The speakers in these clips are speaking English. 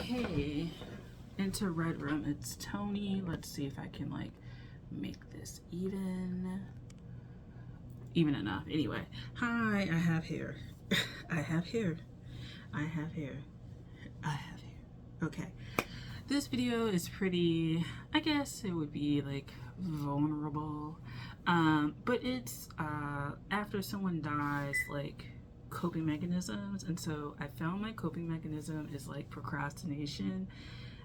Hey, into Red Room, it's Tony. Let's see if I can like make this even enough. Anyway, hi, I have hair. I have hair. I have hair. I have hair. Okay. This video is pretty, I guess it would be like vulnerable. But it's after someone dies, like coping mechanisms. And so I found my coping mechanism is like procrastination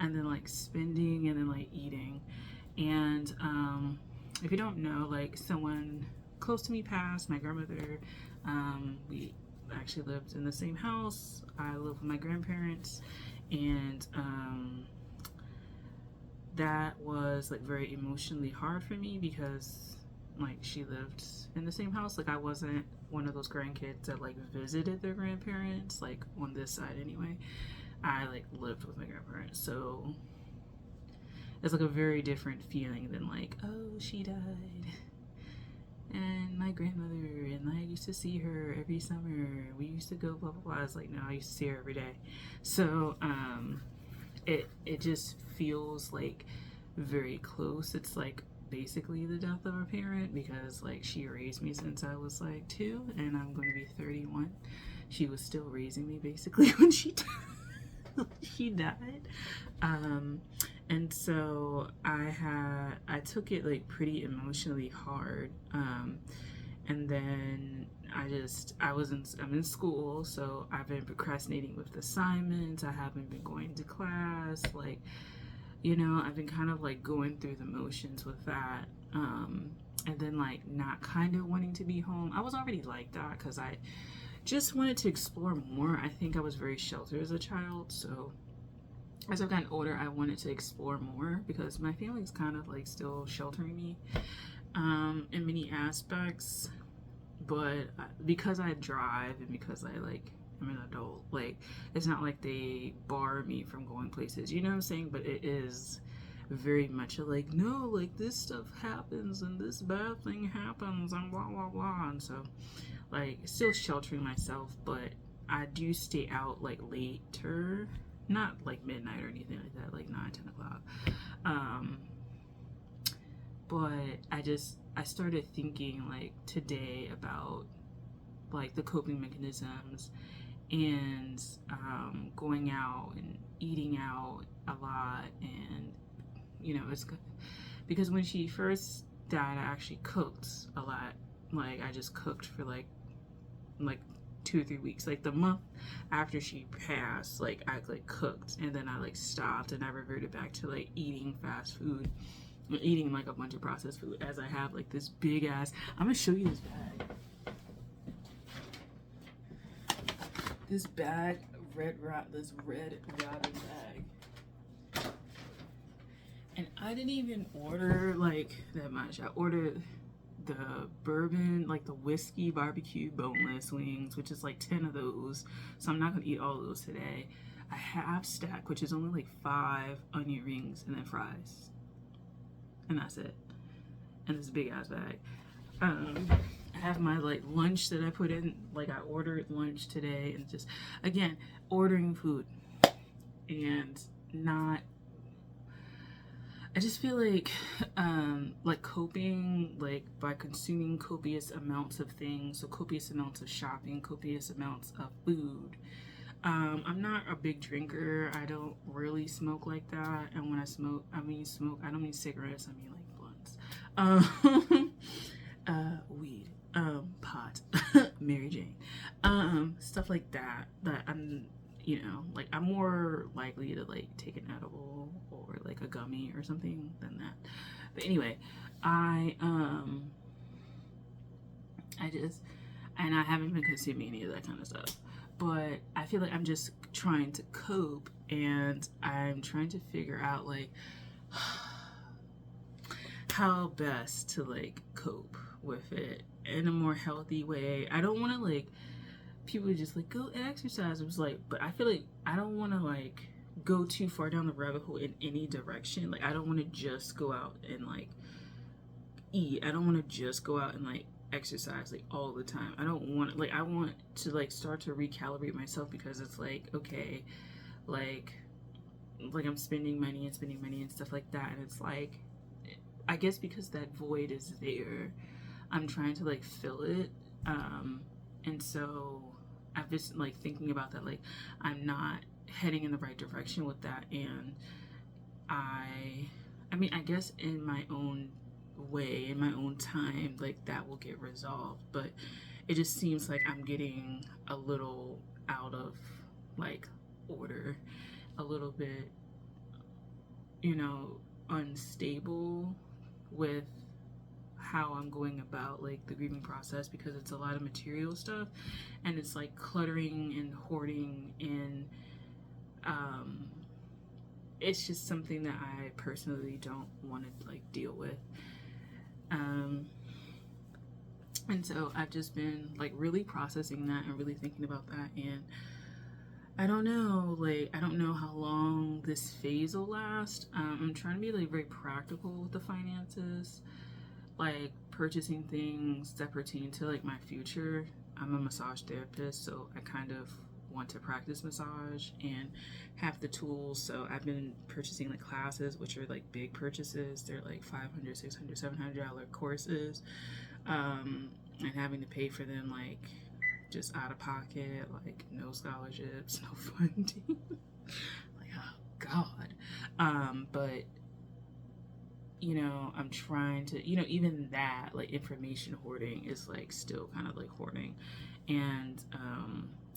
and then like spending and then like eating. And if you don't know, like someone close to me passed, my grandmother. We actually lived in the same house. I lived with my grandparents, and that was like very emotionally hard for me because like she lived in the same house. Like I wasn't one of those grandkids that like visited their grandparents, like on this side anyway. I like lived with my grandparents, so it's like a very different feeling than like, oh, she died and my grandmother and I used to see her every summer, we used to go blah blah blah. It's like, no, I used to see her every day. So it just feels like very close. It's like basically the death of a parent because like she raised me since I was like 2 and I'm going to be 31. She was still raising me basically when she died. And so I took it like pretty emotionally hard. And then I'm in school, so I've been procrastinating with assignments. I haven't been going to class. Like, I've been kind of like going through the motions with that. And then like not kind of wanting to be home. I was already like that because I just wanted to explore more. I think I was very sheltered as a child, so as I've gotten older, I wanted to explore more because my family's kind of like still sheltering me in many aspects. But because I drive and because I like I'm an adult, like it's not like they bar me from going places. You know what I'm saying? But it is very much like, no, like this stuff happens and this bad thing happens and blah blah blah. And so like still sheltering myself, but I do stay out like later, not like midnight or anything like that, like 9, 10 o'clock. But I started thinking like today about like the coping mechanisms and going out and eating out a lot. And it's good because when she first died, I actually cooked a lot. Like I just cooked for like 2 or 3 weeks. Like the month after she passed, like I like cooked and then I like stopped and I reverted back to like eating fast food, eating like a bunch of processed food. As I have like this big ass, I'm gonna show you this bag. This bag, this red Robin bag. And I didn't even order like that much. I ordered the bourbon, like the whiskey barbecue boneless wings, which is like 10 of those. So I'm not gonna eat all of those today. A half stack, which is only like 5 onion rings and then fries. And that's it. And this big ass bag. I have my like lunch that I put in, like I ordered lunch today, and just again ordering food and not, I just feel like coping like by consuming copious amounts of things, so copious amounts of shopping, copious amounts of food. I'm not a big drinker. I don't really smoke like that. And when I smoke, I mean smoke. I don't mean cigarettes. I mean like blunts, weed, pot, Mary Jane, stuff like that. That I'm, like I'm more likely to like take an edible or like a gummy or something than that. But anyway, I just, and I haven't been consuming any of that kind of stuff. But I feel like I'm just trying to cope and I'm trying to figure out like how best to like cope with it in a more healthy way. I don't want to like people just like go exercise. It was like, but I feel like I don't want to like go too far down the rabbit hole in any direction. Like I don't want to just go out and like eat. I don't want to just go out and like exercise like all the time. I don't want like I want to like start to recalibrate myself because it's like, okay, like like I'm spending money and stuff like that, and it's like, I guess because that void is there, I'm trying to like fill it. And so I've just like thinking about that, like I'm not heading in the right direction with that. And I mean, I guess in my own way, in my own time, like that will get resolved. But it just seems like I'm getting a little out of like order, a little bit, you know, unstable with how I'm going about like the grieving process, because it's a lot of material stuff and it's like cluttering and hoarding, and it's just something that I personally don't want to like deal with. And so I've just been like really processing that and really thinking about that. And I don't know, like, I don't know how long this phase will last. I'm trying to be like very practical with the finances, like purchasing things that pertain to like my future. I'm a massage therapist, so I kind of want to practice massage and have the tools. So I've been purchasing like classes, which are like big purchases. They're like $500, $600, $700 courses, and having to pay for them like just out of pocket, like no scholarships, no funding. Like, oh God. But you know, I'm trying to, you know, even that, like information hoarding is like still kind of like hoarding. And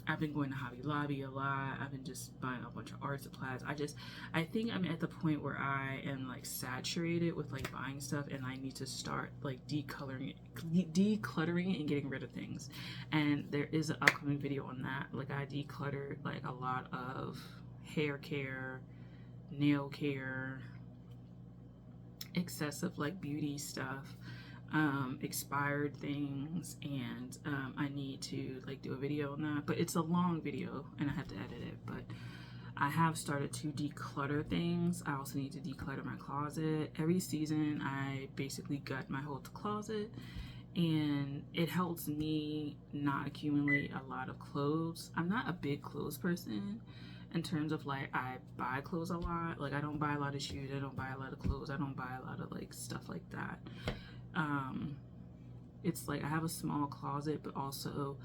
I've been going to Hobby Lobby a lot. I've been just buying a bunch of art supplies. I think I'm at the point where I am like saturated with like buying stuff, and I need to start like decluttering and getting rid of things. And there is an upcoming video on that. Like I decluttered like a lot of hair care, nail care, excessive like beauty stuff, expired things, and I need to like do a video on that, but it's a long video and I have to edit it. But I have started to declutter things. I also need to declutter my closet. Every season I basically gut my whole closet, and it helps me not accumulate a lot of clothes. I'm not a big clothes person in terms of like I buy clothes a lot. Like I don't buy a lot of shoes, I don't buy a lot of clothes, I don't buy a lot of like stuff like that. It's like I have a small closet, but also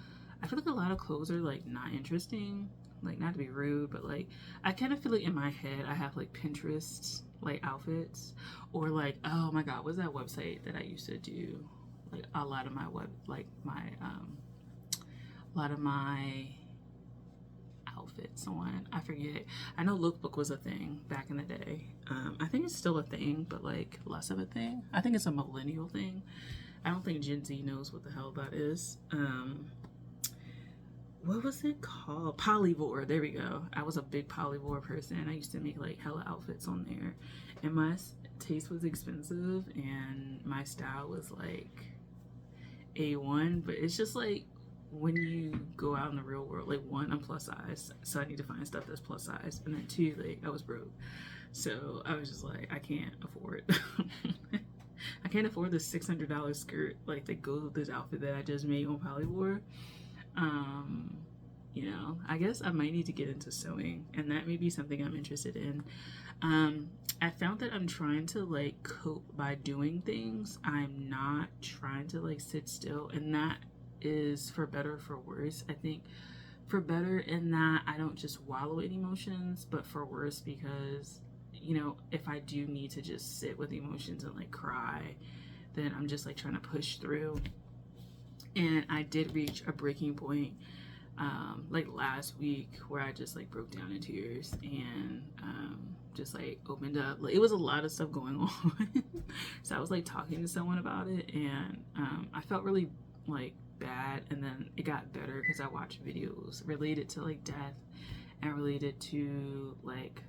I feel like a lot of clothes are like not interesting. Like, not to be rude, but like I kind of feel like in my head I have like Pinterest like outfits, or like, oh my God, what's that website that I used to do like a lot of my a lot of my outfits on? I forget. I know lookbook was a thing back in the day. I think it's still a thing, but like less of a thing. I think it's a millennial thing. I don't think Gen Z knows what the hell that is. What was it called? Polyvore. There we go. I was a big Polyvore person. I used to make like hella outfits on there, and my taste was expensive, and my style was like A1. But it's just like when you go out in the real world, like one, I'm plus size, so I need to find stuff that's plus size, and then two, like I was broke, so I was just like, I can't afford. I can't afford this $600 skirt like that goes with this outfit that I just made on Polyvore. You know, I guess I might need to get into sewing, and that may be something I'm interested in. I found that I'm trying to like cope by doing things. I'm not trying to like sit still, and that is for better or for worse. I think for better in that I don't just wallow in emotions, but for worse because, you know, if I do need to just sit with emotions and like cry, then I'm just like trying to push through. And I did reach a breaking point like last week where I just like broke down in tears and just like opened up. Like, it was a lot of stuff going on. So I was like talking to someone about it, and I felt really like bad, and then it got better because I watched videos related to like death and related to like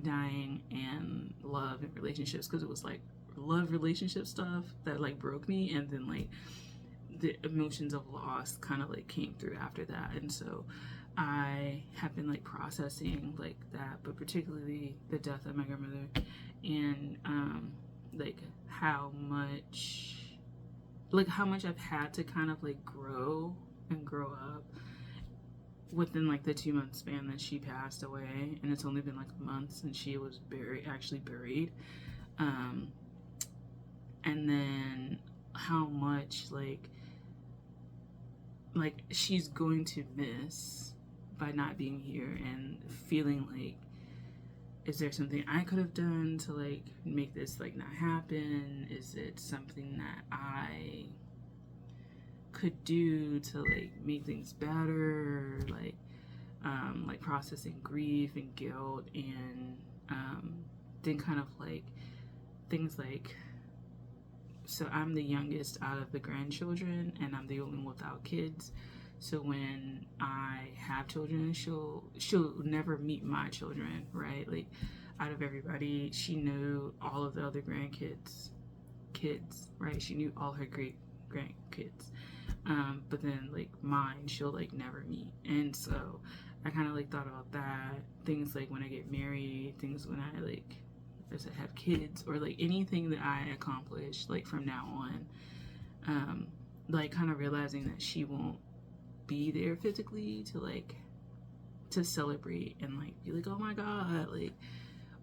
dying and love and relationships, because it was like love relationship stuff that like broke me, and then like the emotions of loss kind of like came through after that. And so I have been like processing like that, but particularly the death of my grandmother, and like how much I've had to kind of like grow up within like the 2 month span that she passed away, and it's only been like a month since she was actually buried. And then how much like she's going to miss by not being here, and feeling like, is there something I could have done to like make this like not happen? Is it something that I could do to like make things better? Like processing grief and guilt, and then kind of like things like, so I'm the youngest out of the grandchildren, and I'm the only one without kids. So when I have children, she'll never meet my children, right? Like, out of everybody, she knew all of the other kids, right? She knew all her great grandkids. But then like mine, she'll like never meet. And so I kind of like thought about that. Things like when I get married, things when I like, as I have kids, or like anything that I accomplish like from now on, like kind of realizing that she won't be there physically to celebrate and like be like, oh my god, like,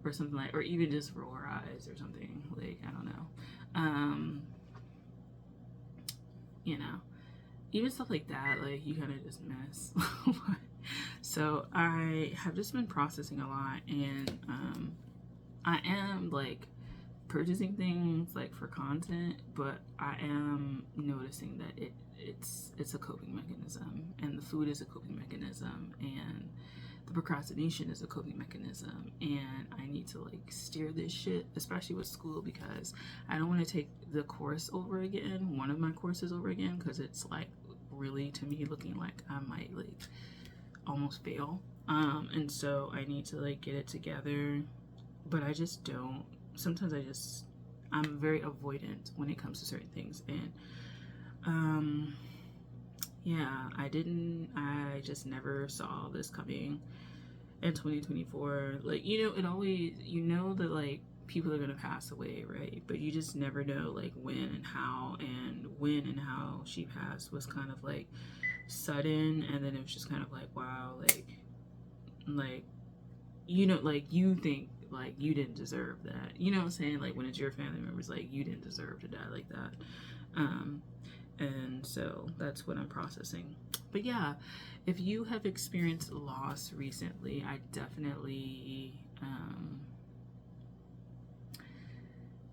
or something, like, or even just roll her eyes or something, like, I don't know, you know, even stuff like that, like you kind of just miss. So I have just been processing a lot, and I am like purchasing things like for content, but I am noticing that it's a coping mechanism, and the food is a coping mechanism, and the procrastination is a coping mechanism, and I need to like steer this shit, especially with school, because I don't want to take the course over again, one of my courses over again, because it's like really, to me, looking like I might like almost fail, and so I need to like get it together, but I just don't. Sometimes I'm very avoidant when it comes to certain things, and yeah, I just never saw this coming in 2024. Like, it always, that like people are gonna pass away, right? But you just never know like when and how, and when and how she passed was kind of like sudden, and then it was just kind of like, wow, like like you think like you didn't deserve that, you know what I'm saying? Like when it's your family members, like you didn't deserve to die like that. And so that's what I'm processing. But yeah, if you have experienced loss recently, I definitely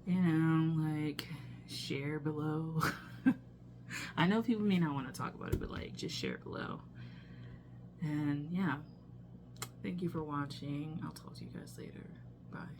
like share below. I know people may not want to talk about it, but like just share below. And yeah, thank you for watching. I'll talk to you guys later. Bye.